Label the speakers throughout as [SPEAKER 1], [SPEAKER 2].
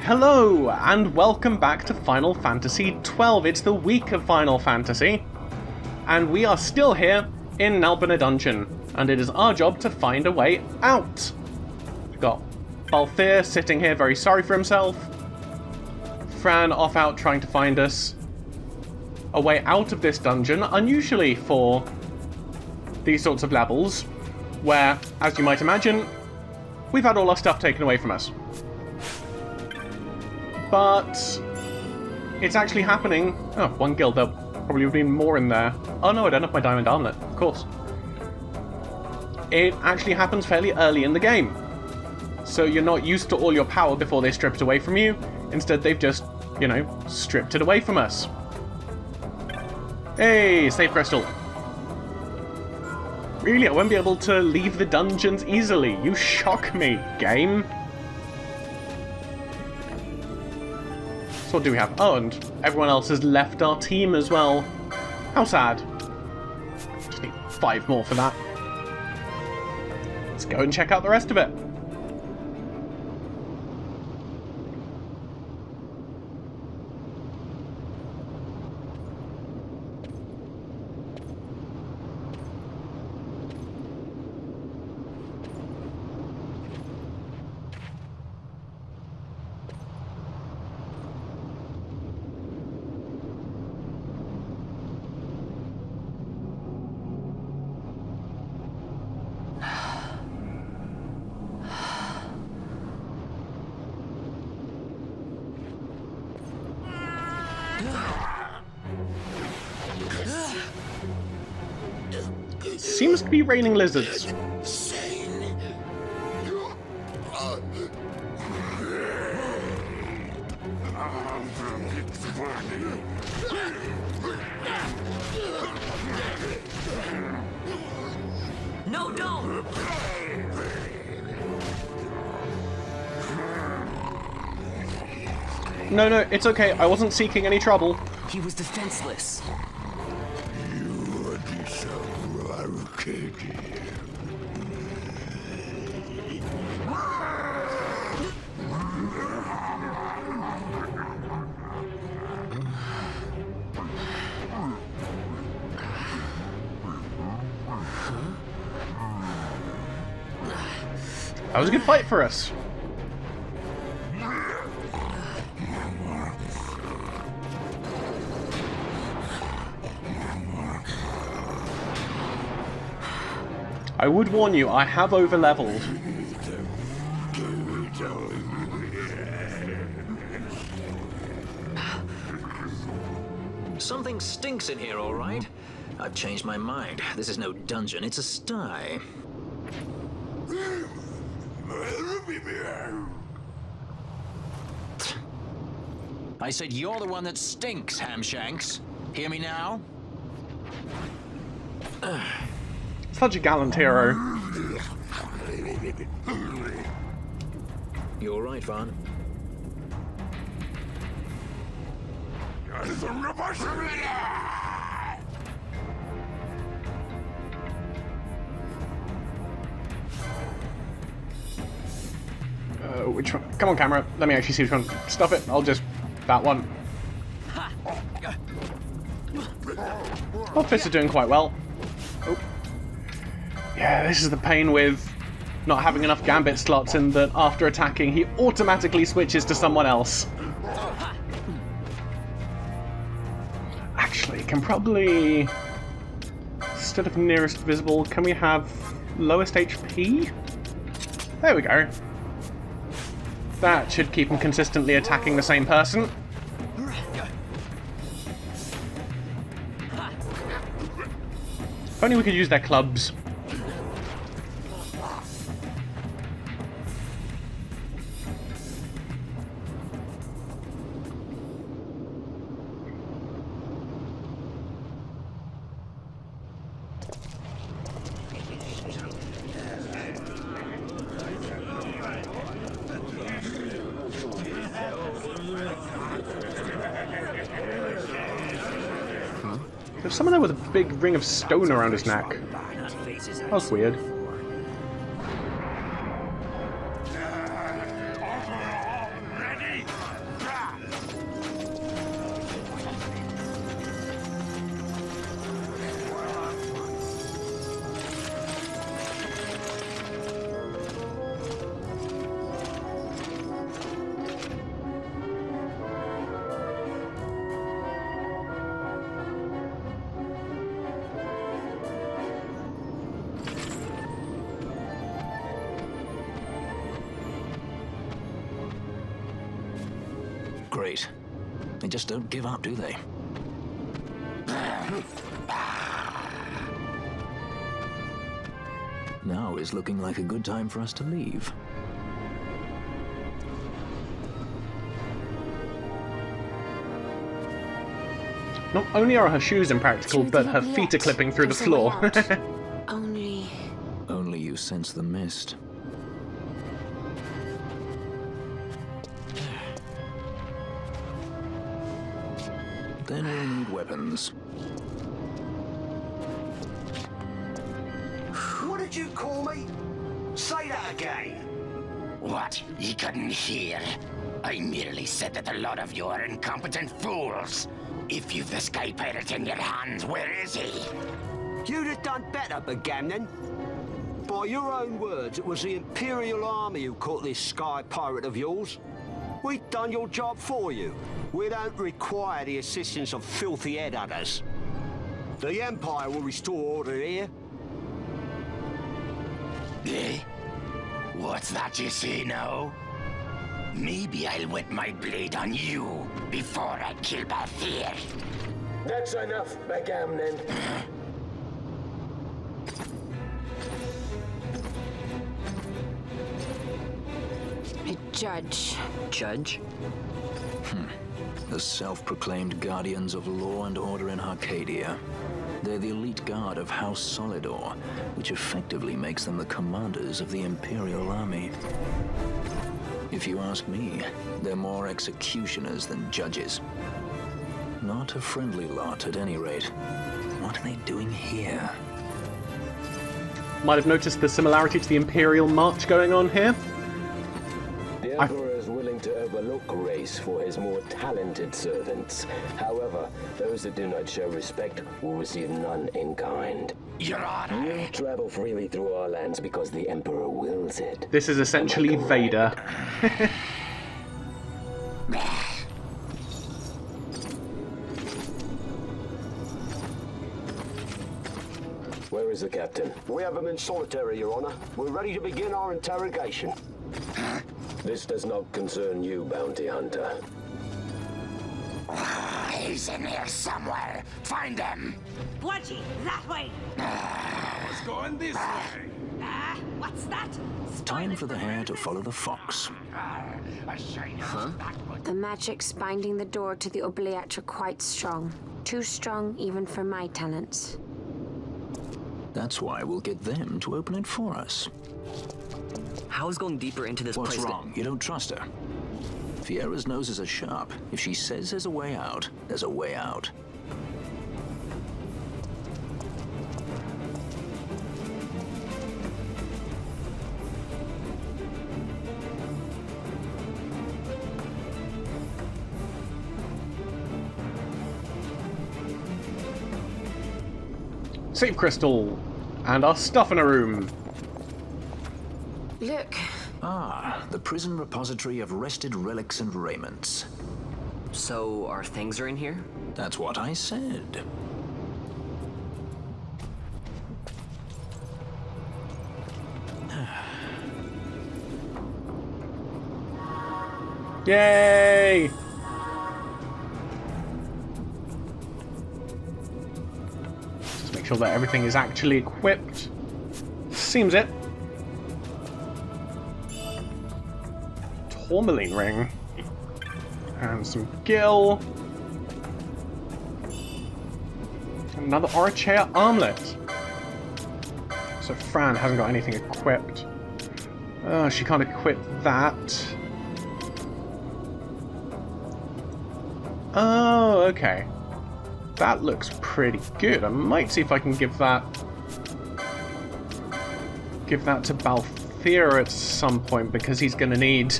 [SPEAKER 1] Hello, and welcome back to Final Fantasy XII. It's the week of Final Fantasy, and we are still here in Nalbina Dungeon, and it is our job to find a way out. We've got Balthier sitting here very sorry for himself, Fran off out trying to find us a way out of this dungeon, unusually for these sorts of levels, where, as you might imagine, we've had all our stuff taken away from us. But it's actually happening. Oh, one guild. There probably would have been more in there. Oh no, I don't have my diamond armlet, of course. It actually happens fairly early in the game. So you're not used to all your power before they strip it away from you. Instead, they've just, you know, stripped it away from us. Hey, save crystal. Really, I won't be able to leave the dungeons easily. You shock me, game. So what do we have? Oh, and everyone else has left our team as well. How sad. Just need 5 more for that. Let's go and check out the rest of it. Seems to be raining lizards.
[SPEAKER 2] No, don't!
[SPEAKER 1] No, it's okay. I wasn't seeking any trouble.
[SPEAKER 2] He was defenseless.
[SPEAKER 1] That was a good fight for us. I would warn you, I have over-leveled.
[SPEAKER 2] Something stinks in here, all right? I've changed my mind. This is no dungeon, it's a sty. I said you're the one that stinks, Hamshanks. Hear me now?
[SPEAKER 1] Such a gallant hero.
[SPEAKER 2] You all right, Van?
[SPEAKER 1] Which one? Come on, camera. Let me actually see which one. Stop it. I'll just... that one. Both fists are doing quite well. Oh. Yeah, this is the pain with not having enough gambit slots in that after attacking, he automatically switches to someone else. Actually, can probably... instead of nearest visible, can we have lowest HP? There we go. That should keep him consistently attacking the same person. If only we could use their clubs. There's someone there with a big ring of stone around his neck. That was weird.
[SPEAKER 2] Great. They just don't give up, do they? Now is looking like a good time for us to leave.
[SPEAKER 1] Not only are her shoes impractical, but her feet are clipping through the floor.
[SPEAKER 2] Only you sense the mist. Then we'll need weapons.
[SPEAKER 3] What did you call me? Say that again.
[SPEAKER 4] What? You couldn't hear? I merely said that a lot of you are incompetent fools. If you've the Sky Pirate in your hands, where is he?
[SPEAKER 3] You'd have done better, Bagamnon. By your own words, it was the Imperial Army who caught this Sky Pirate of yours. We've done your job for you. We don't require the assistance of filthy headhunters. The Empire will restore order here.
[SPEAKER 4] Eh? What's that you say now? Maybe I'll wet my blade on you before I kill Bathir.
[SPEAKER 5] That's enough, Bagamnon.
[SPEAKER 6] A judge.
[SPEAKER 7] Judge?
[SPEAKER 2] The self-proclaimed guardians of law and order in Arcadia. They're the elite guard of House Solidor, which effectively makes them the commanders of the Imperial Army. If you ask me, they're more executioners than judges. Not a friendly lot, at any rate. What are they doing here?
[SPEAKER 1] Might have noticed the similarity to the Imperial March going on here.
[SPEAKER 5] The Emperor is willing to overlook grace for his more talented servants. However, those that do not show respect will receive none in kind.
[SPEAKER 4] Your Honor.
[SPEAKER 5] You travel freely through our lands because the Emperor wills it.
[SPEAKER 1] This is essentially Vader.
[SPEAKER 5] Where is the captain?
[SPEAKER 3] We have him in solitary, Your Honor. We're ready to begin our interrogation.
[SPEAKER 5] This does not concern you, bounty hunter.
[SPEAKER 4] He's in here somewhere. Find him.
[SPEAKER 8] Bludgy, that way!
[SPEAKER 4] It's going this way.
[SPEAKER 8] What's that?
[SPEAKER 2] Time for the hare to follow the fox.
[SPEAKER 4] Huh?
[SPEAKER 6] The magics binding the door to the oubliette are quite strong. Too strong even for my talents.
[SPEAKER 2] That's why we'll get them to open it for us.
[SPEAKER 7] How is going deeper into this
[SPEAKER 2] What's
[SPEAKER 7] place?
[SPEAKER 2] wrong? You don't trust her? Fiera's noses are sharp. If she says there's a way out, there's a way out.
[SPEAKER 1] Save crystal. And our stuff in a room.
[SPEAKER 6] Look,
[SPEAKER 2] Ah, the prison repository of wrested relics and raiments.
[SPEAKER 7] So our things are in here?
[SPEAKER 2] That's what I said.
[SPEAKER 1] Yay! Just make sure that everything is actually equipped. Seems it. Tourmaline ring. And some gil. Another Archaea armlet. So Fran hasn't got anything equipped. Oh, she can't equip that. Oh, okay. That looks pretty good. I might see if I can give that to Balthier at some point, because he's going to need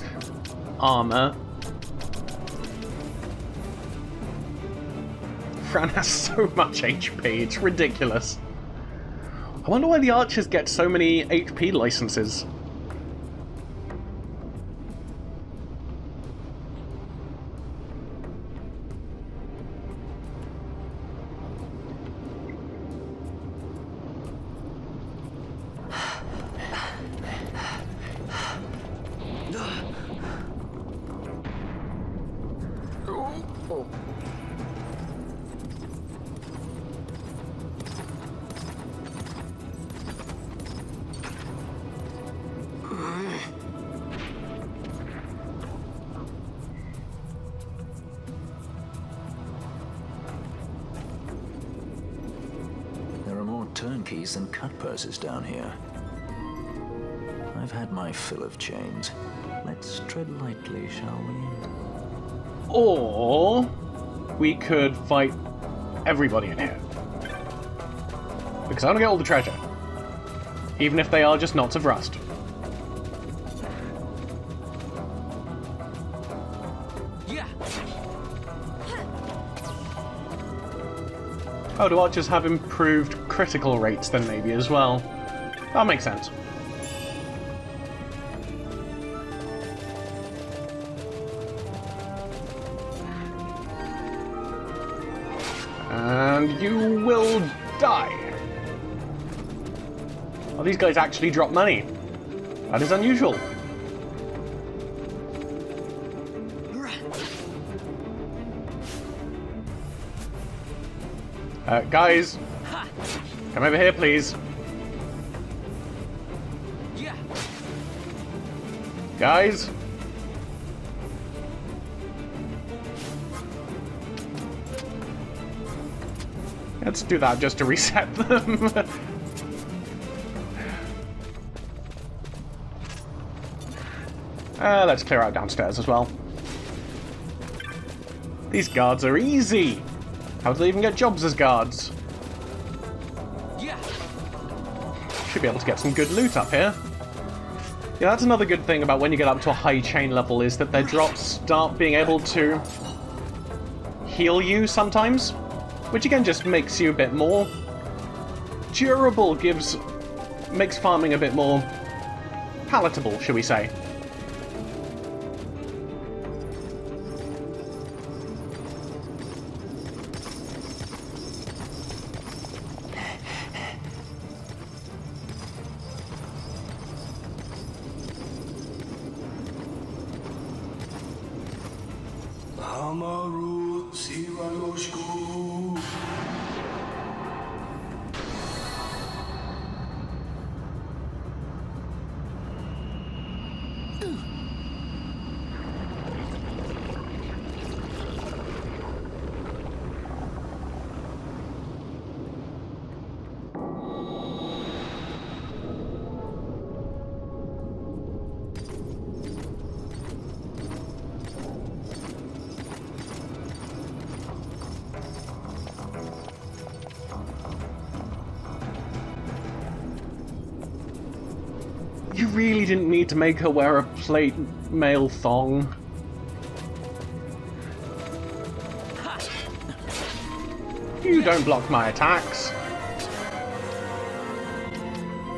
[SPEAKER 1] armor. Fran has so much HP, it's ridiculous. I wonder why the archers get so many HP licenses.
[SPEAKER 2] Turnkeys and cut purses down here. I've had my fill of chains. Let's tread lightly, shall we?
[SPEAKER 1] Or we could fight everybody in here. Because I want to get all the treasure. Even if they are just knots of rust. Oh, do archers have improved critical rates then maybe as well? That makes sense. And you will die. Oh, these guys actually drop money. That is unusual. Guys, come over here, please. Guys. Let's do that just to reset them. Let's clear out downstairs as well. These guards are easy. How do they even get jobs as guards? Should be able to get some good loot up here. Yeah, that's another good thing about when you get up to a high chain level is that their drops start being able to heal you sometimes, which again just makes you a bit more durable, makes farming a bit more palatable, shall we say. You really didn't need to make her wear a plate mail thong. You don't block my attacks.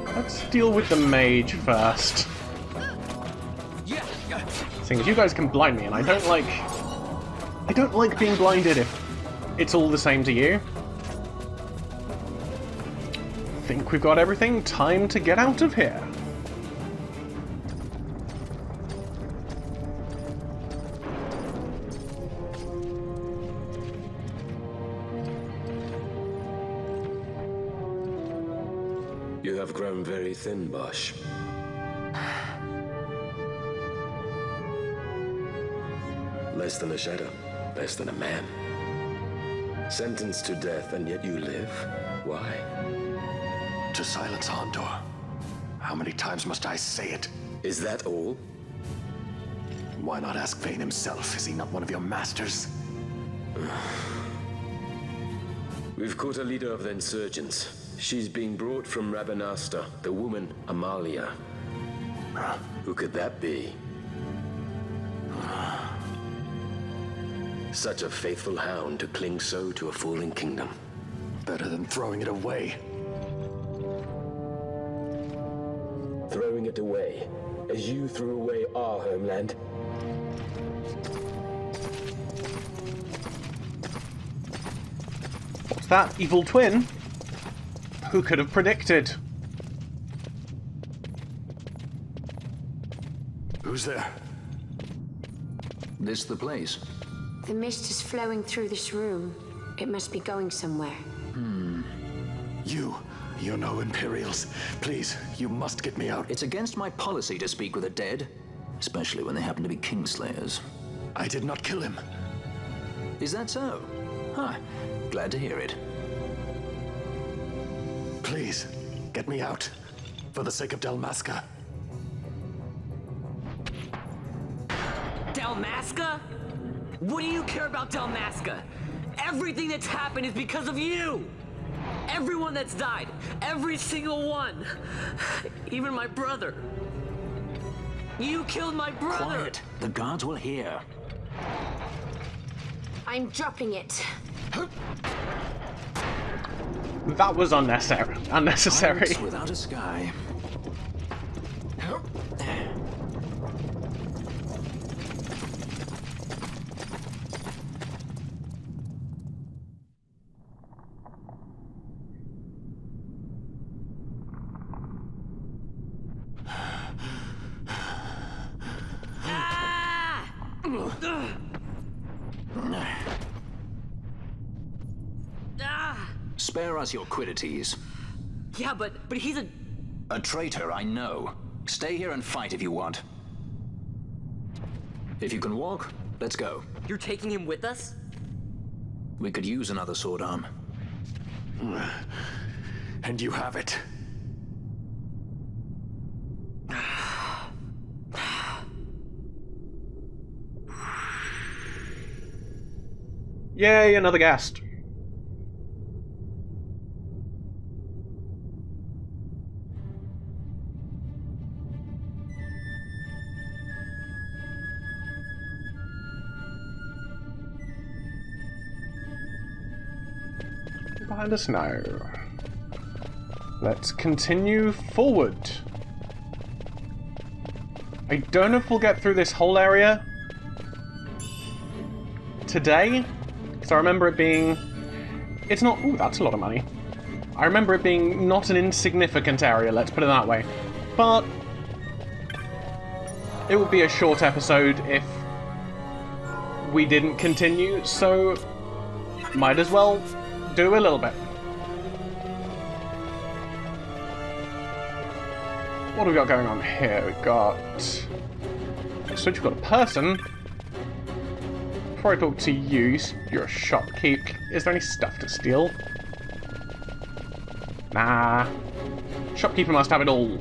[SPEAKER 1] Let's deal with the mage first. Seeing as you guys can blind me, and I don't like being blinded if it's all the same to you. I think we've got everything. Time to get out of here.
[SPEAKER 5] You have grown very thin, Bosch. Less than a shadow, less than a man. Sentenced to death, and yet you live? Why?
[SPEAKER 4] To silence Hondor. How many times must I say it?
[SPEAKER 5] Is that all?
[SPEAKER 4] Why not ask Vane himself? Is he not one of your masters?
[SPEAKER 5] We've caught a leader of the insurgents. She's being brought from Rabanasta, the woman Amalia. Who could that be? Such a faithful hound to cling so to a falling kingdom.
[SPEAKER 9] Better than throwing it away.
[SPEAKER 5] Throwing it away, as you threw away our homeland.
[SPEAKER 1] What's that? Evil twin? Who could have predicted?
[SPEAKER 9] Who's there?
[SPEAKER 2] This the place?
[SPEAKER 6] The mist is flowing through this room. It must be going somewhere.
[SPEAKER 9] You know Imperials. Please, you must get me out.
[SPEAKER 2] It's against my policy to speak with the dead, especially when they happen to be Kingslayers.
[SPEAKER 9] I did not kill him.
[SPEAKER 2] Is that so? Huh. Glad to hear it.
[SPEAKER 9] Please, get me out. For the sake of Dalmasca.
[SPEAKER 7] Dalmasca? What do you care about Dalmasca? Everything that's happened is because of you! Everyone that's died, every single one. Even my brother. You killed my brother!
[SPEAKER 2] Quiet. The guards will hear.
[SPEAKER 6] I'm dropping it.
[SPEAKER 1] That was unnecessary.
[SPEAKER 2] Pirates without a sky. Spare us your quiddities.
[SPEAKER 7] Yeah, but he's
[SPEAKER 2] A traitor, I know. Stay here and fight if you want. If you can walk, let's go.
[SPEAKER 7] You're taking him with us?
[SPEAKER 2] We could use another sword arm.
[SPEAKER 9] And you have it.
[SPEAKER 1] Yay, another guest. Behind us now. Let's continue forward. I don't know if we'll get through this whole area today, because I remember it being... It's not... Ooh, that's a lot of money. I remember it being not an insignificant area, let's put it that way. But it would be a short episode if we didn't continue, so might as well do a little bit. What have we got going on here? We've got... So we've got a person. Before I talk to you, you're a shopkeep. Is there any stuff to steal? Nah. Shopkeeper must have it all.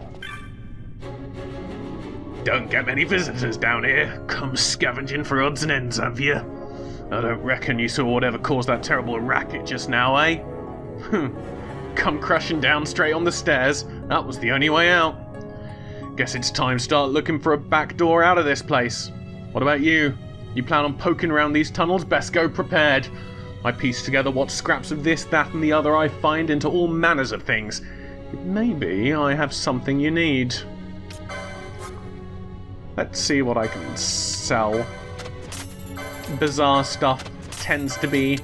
[SPEAKER 1] Don't get many visitors down here. Come scavenging for odds and ends, have you? I don't reckon you saw whatever caused that terrible racket just now, eh? Come crashing down straight on the stairs. That was the only way out. Guess it's time to start looking for a back door out of this place. What about you? You plan on poking around these tunnels? Best go prepared. I piece together what scraps of this, that, and the other I find into all manners of things. Maybe I have something you need. Let's see what I can sell. Bizarre stuff tends to be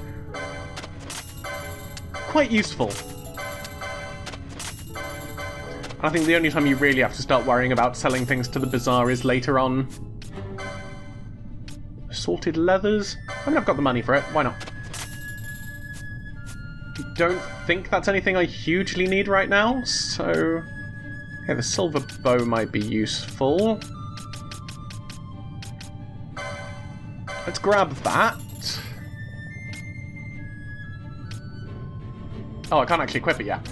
[SPEAKER 1] quite useful. I think the only time you really have to start worrying about selling things to the bazaar is later on. Assorted leathers? I mean, I've got the money for it. Why not? I don't think that's anything I hugely need right now, so... Yeah, the silver bow might be useful. Let's grab that. Oh, I can't actually equip it yet.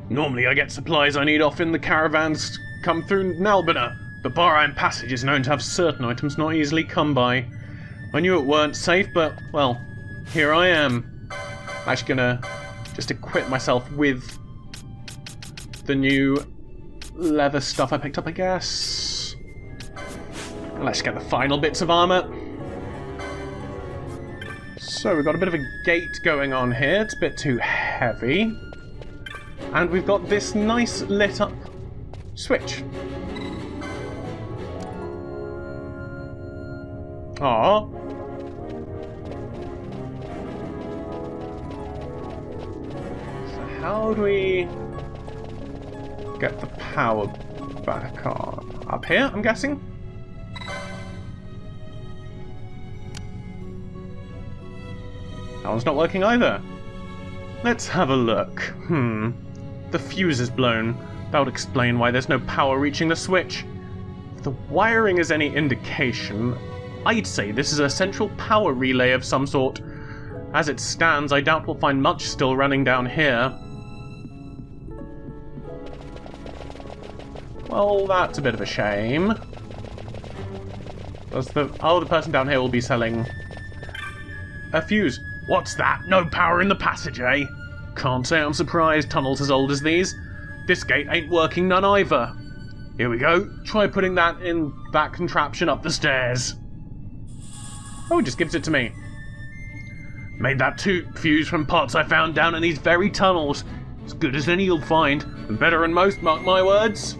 [SPEAKER 1] Normally I get supplies I need off in the caravans come through Nalbina. The Bahrain Passage is known to have certain items not easily come by. I knew it weren't safe, but, well, here I am. I'm actually gonna just equip myself with the new leather stuff I picked up, I guess. Let's get the final bits of armor. So we've got a bit of a gate going on here. It's a bit too heavy. And we've got this nice lit up switch. Aww. So how do we get the power back on? Up here, I'm guessing? That one's not working either. Let's have a look. The fuse is blown. That would explain why there's no power reaching the switch. If the wiring is any indication, I'd say this is a central power relay of some sort. As it stands, I doubt we'll find much still running down here. Well, that's a bit of a shame. The person down here will be selling a fuse. What's that? No power in the passage, eh? Can't say I'm surprised, tunnels as old as these. This gate ain't working none either. Here we go. Try putting that in that contraption up the stairs. Oh, it just gives it to me. Made that fuse from parts I found down in these very tunnels. As good as any you'll find, and better than most, mark my words.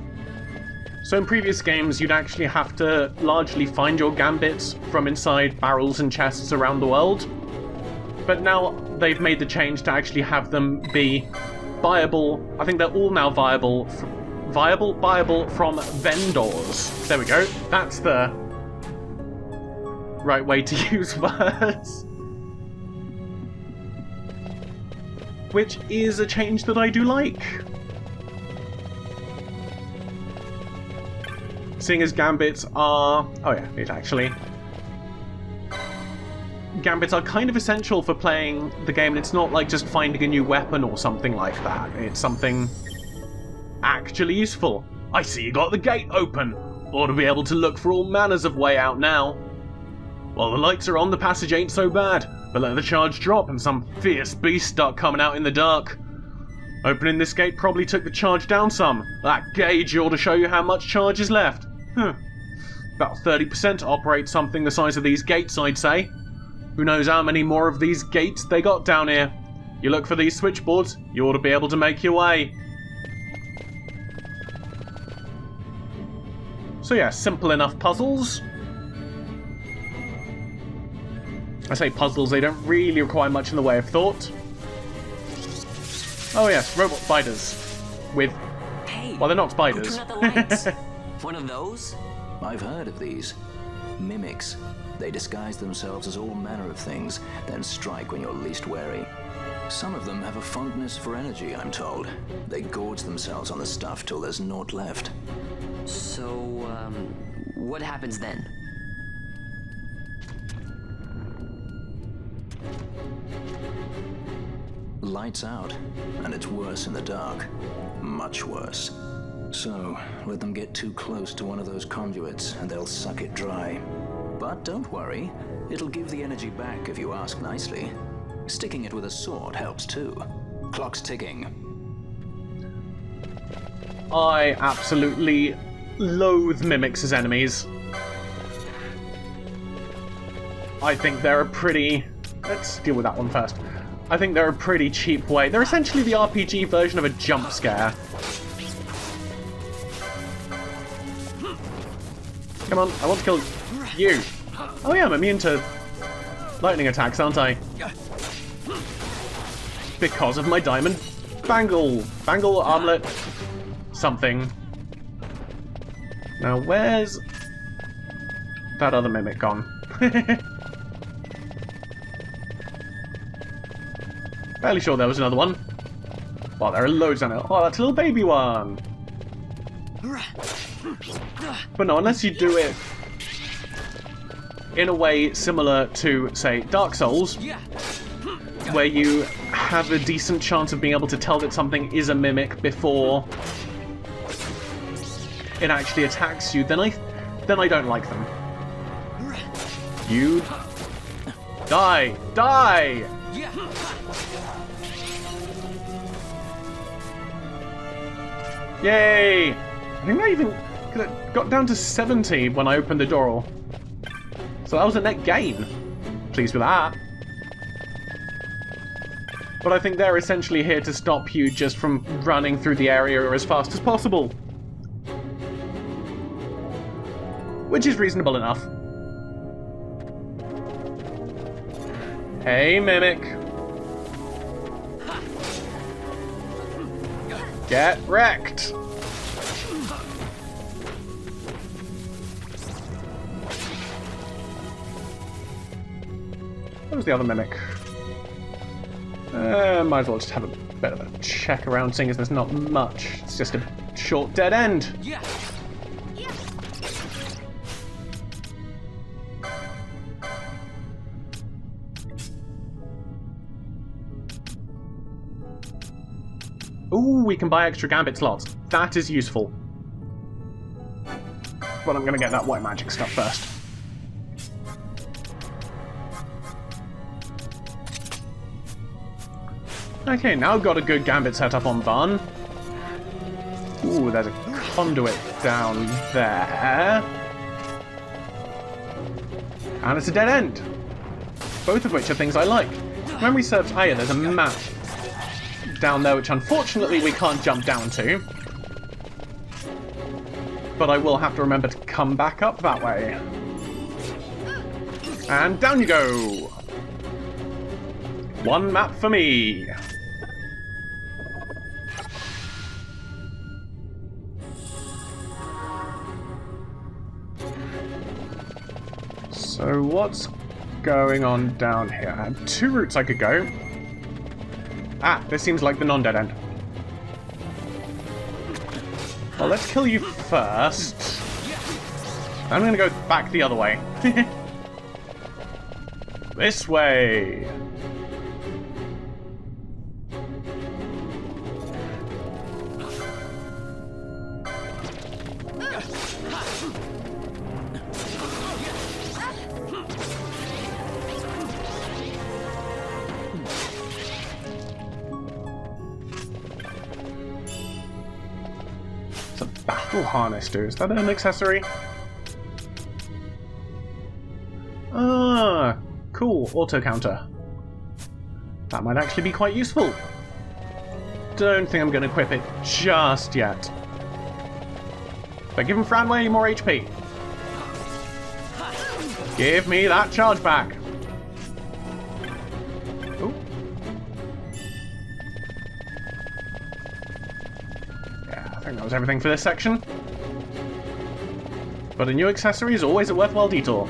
[SPEAKER 1] So in previous games, you'd actually have to largely find your gambits from inside barrels and chests around the world. But now they've made the change to actually have them be viable. I think they're all now viable from vendors. There we go. That's the right way to use words. Which is a change that I do like. Seeing as gambits are... Oh yeah, it actually... Gambits are kind of essential for playing the game, and it's not like just finding a new weapon or something like that. It's something actually useful. I see you got the gate open. Ought to be able to look for all manners of way out now. While the lights are on, the passage ain't so bad, but let the charge drop and some fierce beast start coming out in the dark. Opening this gate probably took the charge down some. That gauge ought to show you how much charge is left. About 30% to operate something the size of these gates, I'd say. Who knows how many more of these gates they got down here. You look for these switchboards, you ought to be able to make your way. So yeah, simple enough puzzles. I say puzzles, they don't really require much in the way of thought. Oh yes, robot spiders. With...
[SPEAKER 7] Hey,
[SPEAKER 1] well, they're not spiders.
[SPEAKER 7] who turned out the lights? One of those?
[SPEAKER 2] I've heard of these. Mimics. They disguise themselves as all manner of things, then strike when you're least wary. Some of them have a fondness for energy, I'm told. They gorge themselves on the stuff till there's naught left.
[SPEAKER 7] So, what happens then?
[SPEAKER 2] Lights out, and it's worse in the dark. Much worse. So, let them get too close to one of those conduits, and they'll suck it dry. But don't worry, it'll give the energy back if you ask nicely. Sticking it with a sword helps too. Clock's ticking.
[SPEAKER 1] I absolutely loathe mimics as enemies. I think they're a pretty... Let's deal with that one first. I think they're a pretty cheap way. They're essentially the RPG version of a jump scare. Come on, I want to kill you. Oh yeah, I'm immune to lightning attacks, aren't I? Because of my diamond bangle. Bangle, armlet, something. Now where's that other mimic gone? Fairly sure there was another one. Well, there are loads on it. Oh, that's a little baby one. But no, unless you do it in a way similar to, say, Dark Souls, where you have a decent chance of being able to tell that something is a mimic before it actually attacks you, then I don't like them. You die! Die! Yay! I think I even got down to 70 when I opened the door. So that was a net gain. Pleased with that. But I think they're essentially here to stop you just from running through the area as fast as possible. Which is reasonable enough. Hey, Mimic. Get wrecked. What was the other Mimic? Might as well just have a bit of a check around, seeing as there's not much. It's just a short dead end.
[SPEAKER 7] Yeah.
[SPEAKER 1] Ooh, we can buy extra gambit slots. That is useful. But I'm gonna get that white magic stuff first. Okay, now I've got a good gambit set up on Van. Ooh, there's a conduit down there. And it's a dead end. Both of which are things I like. Memory serves, oh yeah, there's a map down there which unfortunately we can't jump down to. But I will have to remember to come back up that way. And down you go! One map for me! So what's going on down here? I have two routes I could go. Ah, this seems like the non-dead end. Well, let's kill you first. I'm gonna go back the other way. This way! Battle harness, dude. Is that an accessory? Ah, cool. Auto counter. That might actually be quite useful. Don't think I'm going to equip it just yet. But giving Franway more HP. Give me that charge back. Ooh. I think that was everything for this section. But a new accessory is always a worthwhile detour.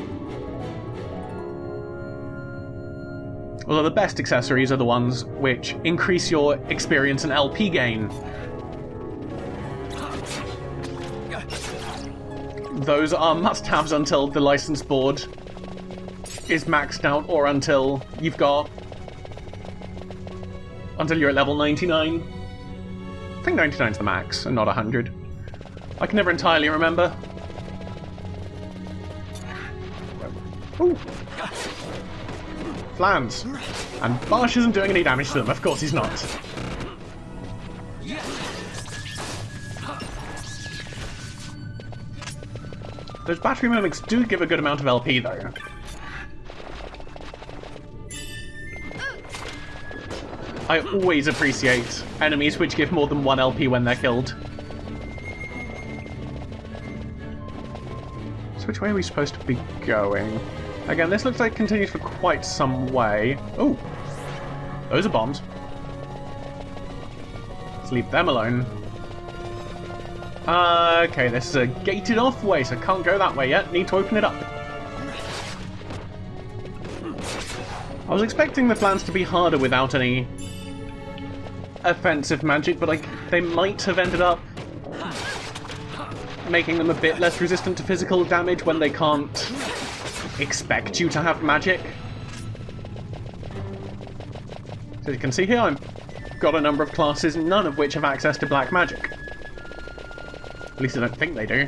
[SPEAKER 1] Although the best accessories are the ones which increase your experience and LP gain. Those are must-haves until the license board is maxed out or until you've got... until you're at level 99. I think 99 is the max, and not 100. I can never entirely remember. Ooh. Flans. And Barsh isn't doing any damage to them, of course he's not. Those battery mimics do give a good amount of LP though. I always appreciate enemies which give more than 1 LP when they're killed. So which way are we supposed to be going? Again, this looks like it continues for quite some way. Oh! Those are bombs. Let's leave them alone. Okay, this is a gated off way, so can't go that way yet. Need to open it up. I was expecting the plans to be harder without any offensive magic, but they might have ended up making them a bit less resistant to physical damage when they can't expect you to have magic. So you can see here, I've got a number of classes, none of which have access to black magic. At least I don't think they do.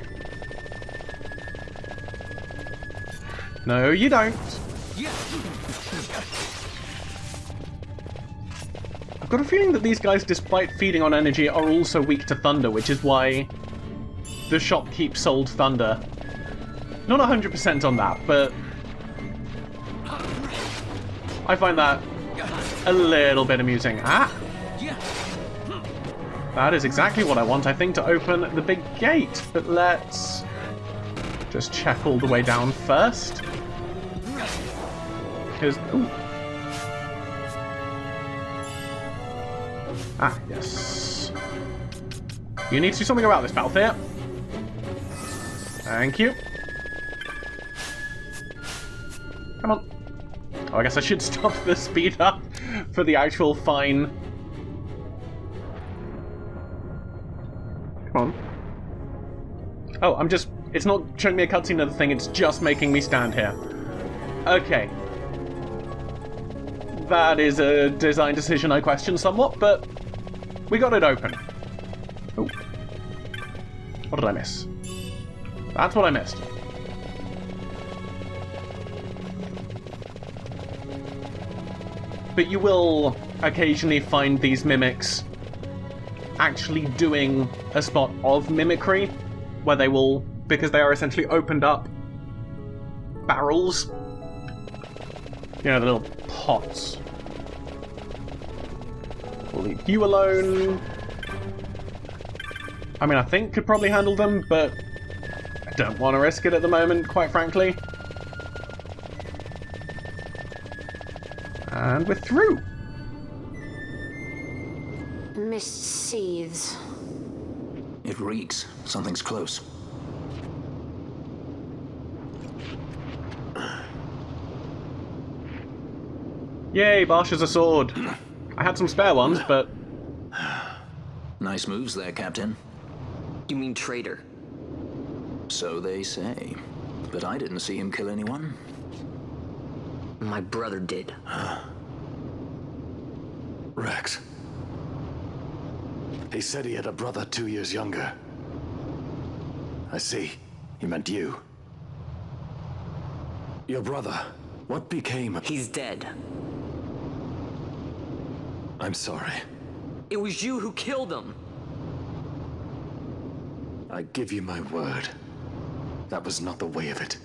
[SPEAKER 1] No, you don't. I've got a feeling that these guys, despite feeding on energy, are also weak to thunder, which is why the shopkeep sold thunder. Not 100% on that, but I find that a little bit amusing. Ah! That is exactly what I want, I think, to open the big gate. But let's just check all the way down first. Because... ooh. Ah, yes. You need to do something about this, Balthier. Thank you. Come on. Oh, I guess I should stop the speed up for the actual fine. Come on. Oh, I'm just... it's not showing me a cutscene of the thing, it's just making me stand here. Okay. That is a design decision I question somewhat, but we got it open. Oh. What did I miss? That's what I missed. But you will occasionally find these mimics actually doing a spot of mimicry, where they will, because they are essentially opened up barrels. You know, the little pots. We'll leave you alone. I mean, I think could probably handle them, but I don't want to risk it at the moment, quite frankly. And we're through.
[SPEAKER 6] Mist seethes.
[SPEAKER 2] It reeks. Something's close.
[SPEAKER 1] Yay, Barsh has a sword. I had some spare ones, but...
[SPEAKER 2] Nice moves there, Captain.
[SPEAKER 7] You mean traitor?
[SPEAKER 2] So they say. But I didn't see him kill anyone.
[SPEAKER 7] My brother did.
[SPEAKER 9] Rex. He said he had a brother 2 years younger. I see. He meant you. Your brother. What became of...
[SPEAKER 7] He's dead.
[SPEAKER 9] I'm sorry.
[SPEAKER 7] It was you who killed him.
[SPEAKER 9] I give you my word. That was not the way of it.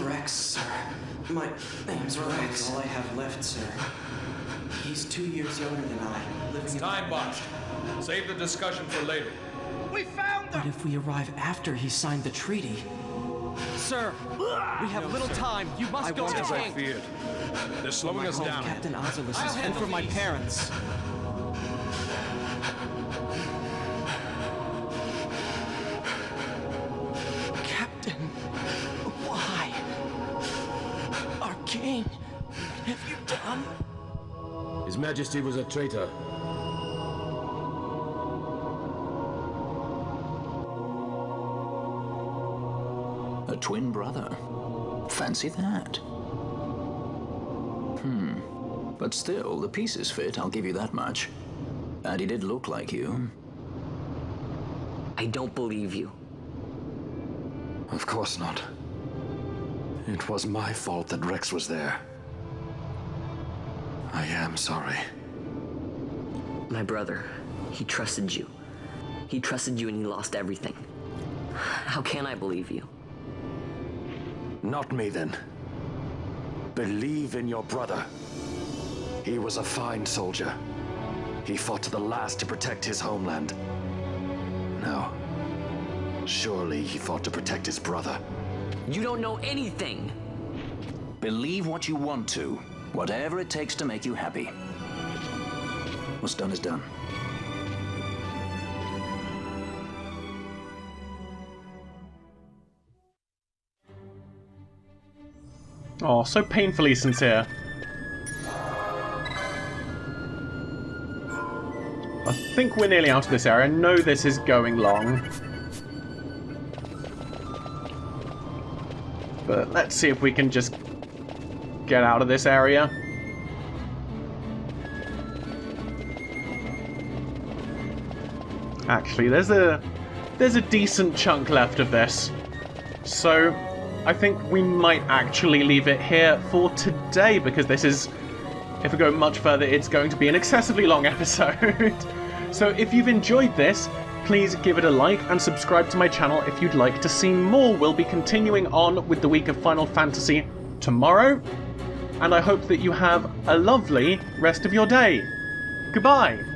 [SPEAKER 10] Rex, sir. My name's Rex. All I have left, sir. He's 2 years younger than I. Living in...
[SPEAKER 11] Time, Bosch. Save the discussion for later.
[SPEAKER 8] We found them!
[SPEAKER 10] But if we arrive after he signed the treaty... Sir, we have little time. You must go to the
[SPEAKER 11] As I
[SPEAKER 10] tank.
[SPEAKER 11] feared. They're slowing us down.
[SPEAKER 10] Captain Ozilis and for my parents. Captain, why? Our king, what have you done?
[SPEAKER 11] His Majesty was a traitor.
[SPEAKER 2] A twin brother. Fancy that. But still, the pieces fit, I'll give you that much. And he did look like you.
[SPEAKER 7] I don't believe you.
[SPEAKER 9] Of course not. It was my fault that Rex was there. I am sorry.
[SPEAKER 7] My brother, he trusted you. He trusted you and he lost everything. How can I believe you?
[SPEAKER 9] Not me, then. Believe in your brother. He was a fine soldier. He fought to the last to protect his homeland. No. Surely he fought to protect his brother.
[SPEAKER 7] You don't know anything!
[SPEAKER 2] Believe what you want to. Whatever it takes to make you happy. What's done is done.
[SPEAKER 1] Oh, so painfully sincere. I think we're nearly out of this area. I know this is going long. But let's see if we can just get out of this area. Actually, there's a decent chunk left of this. So I think we might actually leave it here for today, because this is, if we go much further, it's going to be an excessively long episode. So if you've enjoyed this, please give it a like and subscribe to my channel if you'd like to see more. We'll be continuing on with the week of Final Fantasy tomorrow, and I hope that you have a lovely rest of your day. Goodbye!